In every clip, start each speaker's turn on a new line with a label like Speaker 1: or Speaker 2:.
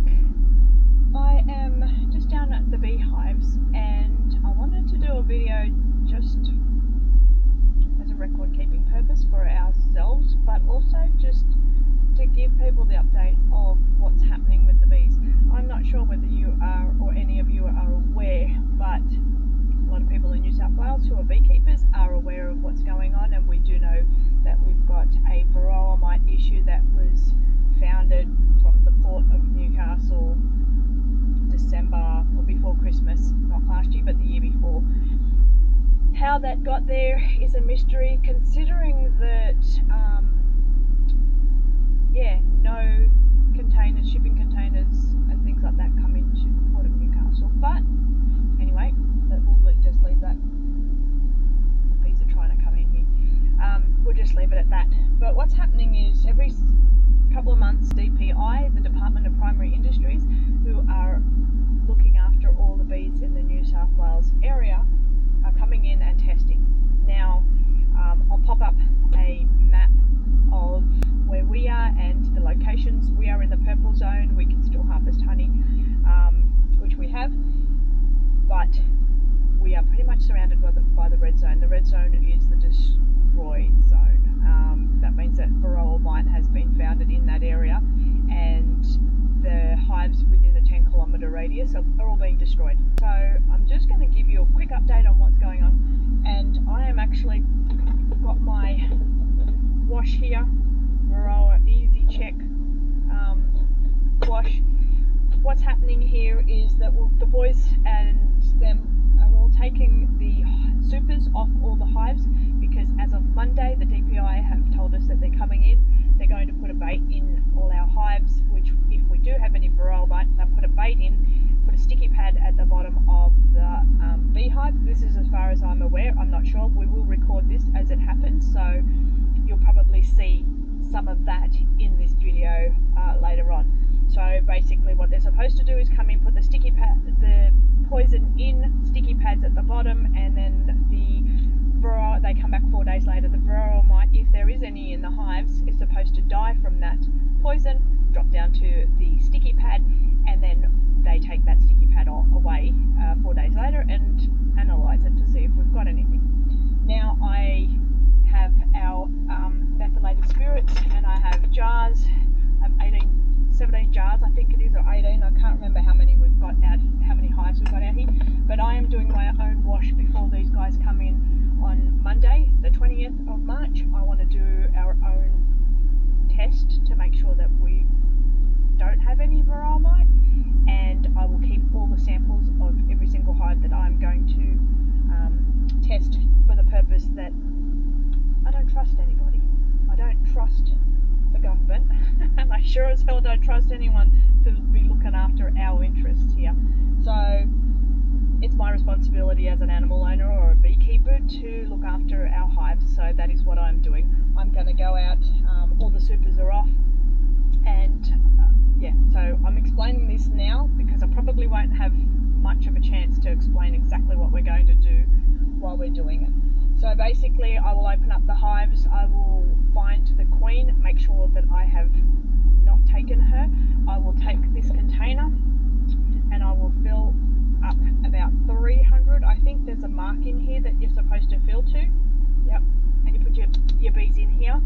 Speaker 1: back. I am just down at the beehives and I wanted to do a video just as a record keeping purpose for ourselves, but also just to give people the update of what's happening with the bees. I'm not sure whether you are or any of you are aware, but a lot of people in New South Wales who are beekeepers are aware of what's going on, and we do know that we've got a Varroa Mite issue that was founded from the port of Newcastle December or before Christmas, not last year but the year before. How that got there is a mystery, considering that no containers, shipping containers and things like that come into the port of Newcastle. But anyway, we'll just leave that. The bees are trying to come in here. We'll just leave it at that. But what's happening is every couple of months, DPI, the Department of Primary Industries, who are looking after all the bees in the New South Wales area, are coming in and testing. Now, I'll pop up a map of where we are and the locations. We are in the purple zone. We can still harvest honey, which we have, but we are pretty much surrounded by the red zone. The red zone is the destroy zone. That means that Varroa Mite has been founded in that area, and the hives within a 10-kilometre radius are all being destroyed. So I'm just going to give you a quick update on what's going on, and I am actually got my wash here, Varroa Easy Check wash. What's happening here is that the boys and them are all taking the supers off all the hives, because as of Monday the DPI have told us that they're coming in. They're going to put a bait in all our hives, which if we do have any Varroa Mite, they'll put a bait in, put a sticky pad at the bottom of the beehive. This is as far as I'm aware. I'm not sure. We will record this as it happens, so you'll probably see some of that in this video later on. So basically what they're supposed to do is come in, put the sticky pad, the poison in, sticky pads at the bottom, and then they come back 4 days later. The Varroa Mite, if there is any in the hives, is supposed to die from that poison, drop down to the sticky pad, and then they take that sticky pad away 4 days later and analyse it to see if we've got anything. Now I have our methylated spirits, and I have jars. I have 17 jars, I think it is, or 18. I can't remember how many we've got out, how many hives we've got out here. But I am doing my own wash before these guys come in on Monday, the 20th of March. I want to do our own test to make sure that we don't have any Varroa Mite, and I will keep all the samples of every single hive that I'm going to test, for the purpose that I don't trust anybody. I don't trust the government, and I sure as hell don't trust anyone to be looking after our interests here. So it's my responsibility as an animal owner or a beekeeper to look after our hives, so that is what I'm doing. I'm going to go out, all the supers are off, and so I'm explaining this now because I probably won't have much of a chance to explain exactly what we're going to do while we're doing it. So basically I will open up the hives, I will find the queen, make sure that I have not taken her. I will take this container and I will fill up about 300. I think there's a mark in here that you're supposed to fill to. Yep. And you put your bees in here,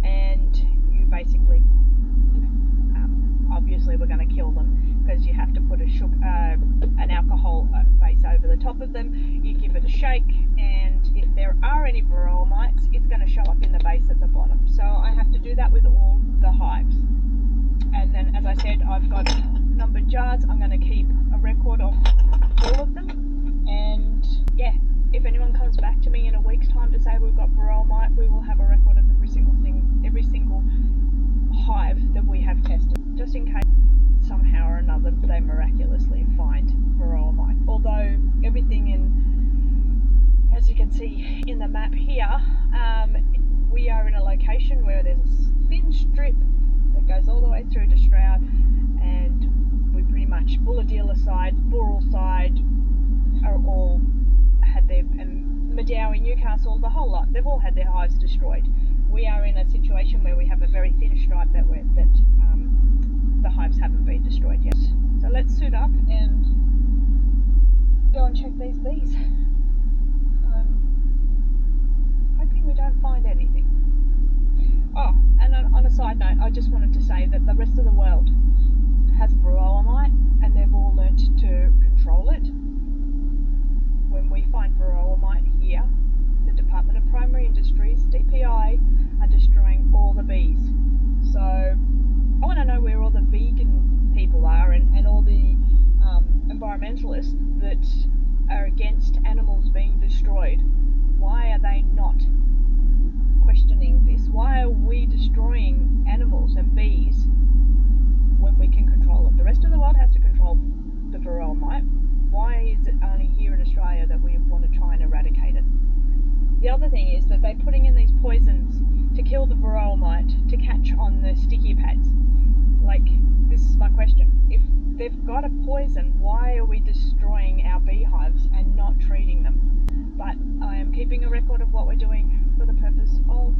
Speaker 1: and you basically, obviously we're going to kill them because you have to put an alcohol base over the top of them. You give it a shake, and if there are any Varroa Mites, it's going to show up in the base at the bottom. So I have to do that with all the hives. And then, as I said, I've got numbered jars. I'm going to keep a record of all of them, and if anyone comes back to me in a week's time to say we've got Varroa Mite, we will have a record of every single thing, every single hive that we have tested, just in case somehow or another they miraculously find Varroa Mite. Although everything as you can see in the map here, we are in a location where there's a thin strip that goes all the way through to Stroud, and we pretty much Bulahdelah side, Booral side are all had their, and Medowie, Newcastle, the whole lot, they've all had their hives destroyed. We are in a situation where we have a very thin stripe that the hives haven't been destroyed yet. and check these bees. Hoping we don't find anything. Oh, and on a side note, I just wanted to say that the rest of the world has Varroa Mite and they've all learnt to control it. When we find Varroa Mite here, the Department of Primary Industries, DPI, are destroying all the bees. So I want to know where all the vegan people are and all the environmentalists that are against animals being destroyed. Why are they not questioning this? Why are we destroying animals and bees when we can control it? The rest of the world has to control the Varroa Mite. Why is it only here in Australia that we want to try and eradicate it? The other thing is that they're putting in these poisons to kill the Varroa Mite to catch on the sticky pads. Like, this is my question. If they've got a poison, why are we destroying our beehives and not treating them? But I am keeping a record of what we're doing for the purpose of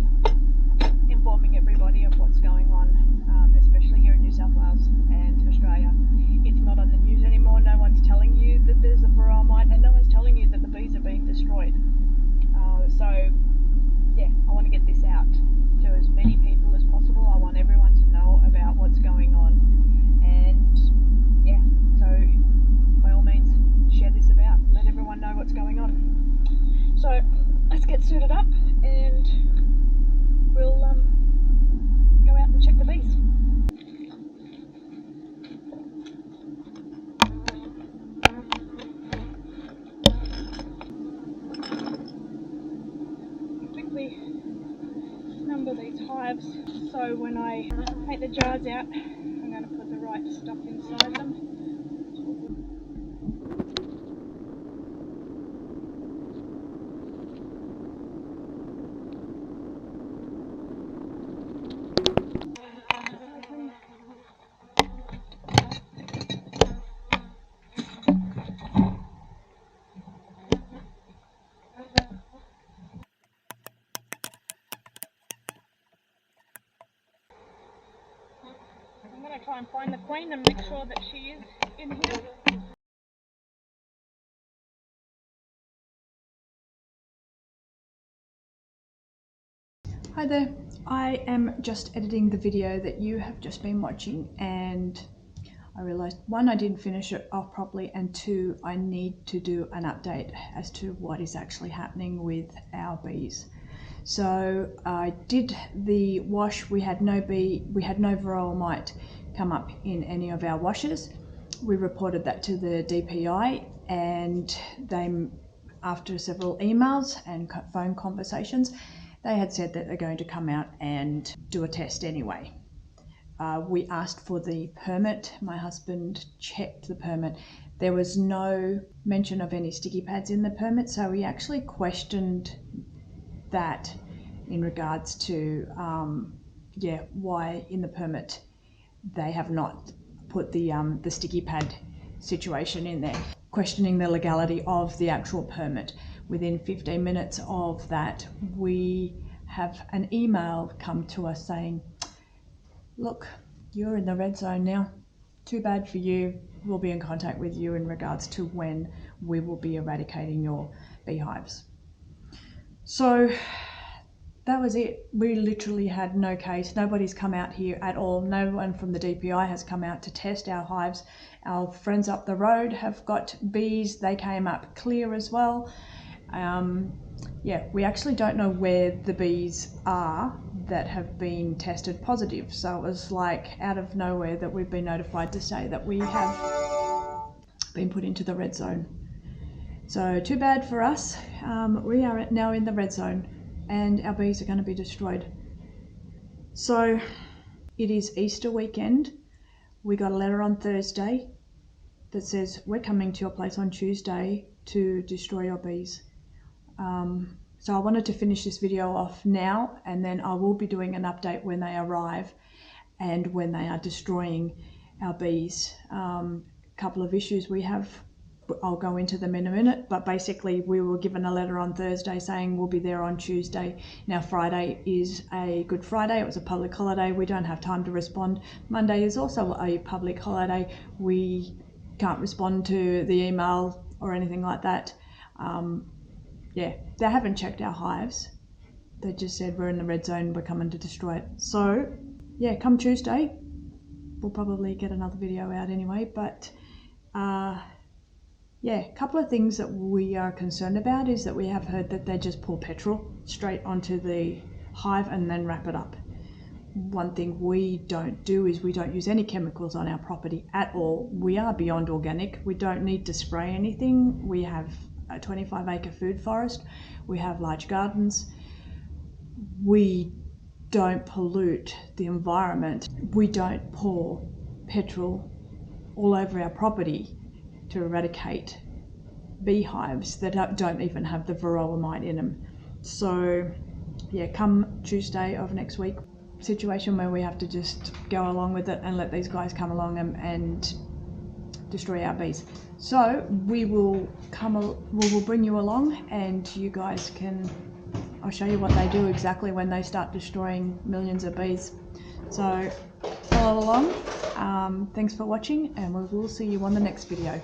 Speaker 1: informing everybody of what's going on, especially here in New South Wales and Australia. It's not on the news anymore. No one's telling you that there's a Varroa Mite, and no one's telling you that the bees are being destroyed. So yeah, I want to get this out to as many people as possible. I want everyone to know about what's going on, and yeah, so by all means share this about, let everyone know what's going on. So let's get suited up and we'll go out and check the bees. Quickly number these hives, so when I take the jars out, I'm going to put the right stuff inside them. I'm going to try and find the queen and make sure that she is in here. Hi there, I am just editing the video that you have just been watching, and I realised, one, I didn't finish it off properly, and two, I need to do an update as to what is actually happening with our bees. So I did the wash. We had no Varroa Mite come up in any of our washes. We reported that to the DPI, and they, after several emails and phone conversations, they had said that they're going to come out and do a test anyway. We asked for the permit. My husband checked the permit. There was no mention of any sticky pads in the permit, so we actually questioned that in regards to why in the permit they have not put the sticky pad situation in there, questioning the legality of the actual permit. Within 15 minutes of that, we have an email come to us saying, look, you're in the red zone now, too bad for you, we'll be in contact with you in regards to when we will be eradicating your beehives. So that was it. We literally had no case. Nobody's come out here at all. No one from the DPI has come out to test our hives. Our friends up the road have got bees. They came up clear as well. Yeah, we actually don't know where the bees are that have been tested positive. So it was like out of nowhere that we've been notified to say that we have been put into the red zone. So too bad for us. We are now in the red zone, and our bees are going to be destroyed. So it is Easter weekend. We got a letter on Thursday that says we're coming to your place on Tuesday to destroy your bees. So I wanted to finish this video off now, and then I will be doing an update when they arrive and when they are destroying our bees. Couple of issues we have, I'll go into them in a minute, but basically we were given a letter on Thursday saying we'll be there on Tuesday. Now Friday is a Good Friday, it was a public holiday, we don't have time to respond. Monday is also a public holiday, we can't respond to the email
Speaker 2: or anything like that. Yeah, they haven't checked our hives. They just said we're in the red zone, we're coming to destroy it. So yeah, come Tuesday, we'll probably get another video out anyway, but yeah, a couple of things that we are concerned about is that we have heard that they just pour petrol straight onto the hive and then wrap it up. One thing we don't do is we don't use any chemicals on our property at all. We are beyond organic. We don't need to spray anything. We have a 25-acre food forest. We have large gardens. We don't pollute the environment. We don't pour petrol all over our property to eradicate beehives that don't even have the Varroa Mite in them. So yeah, come Tuesday of next week, situation where we have to just go along with it and let these guys come along and destroy our bees. So we will bring you along, and you guys can, I'll show you what they do exactly when they start destroying millions of bees. So follow along. Thanks for watching, and we will see you on the next video.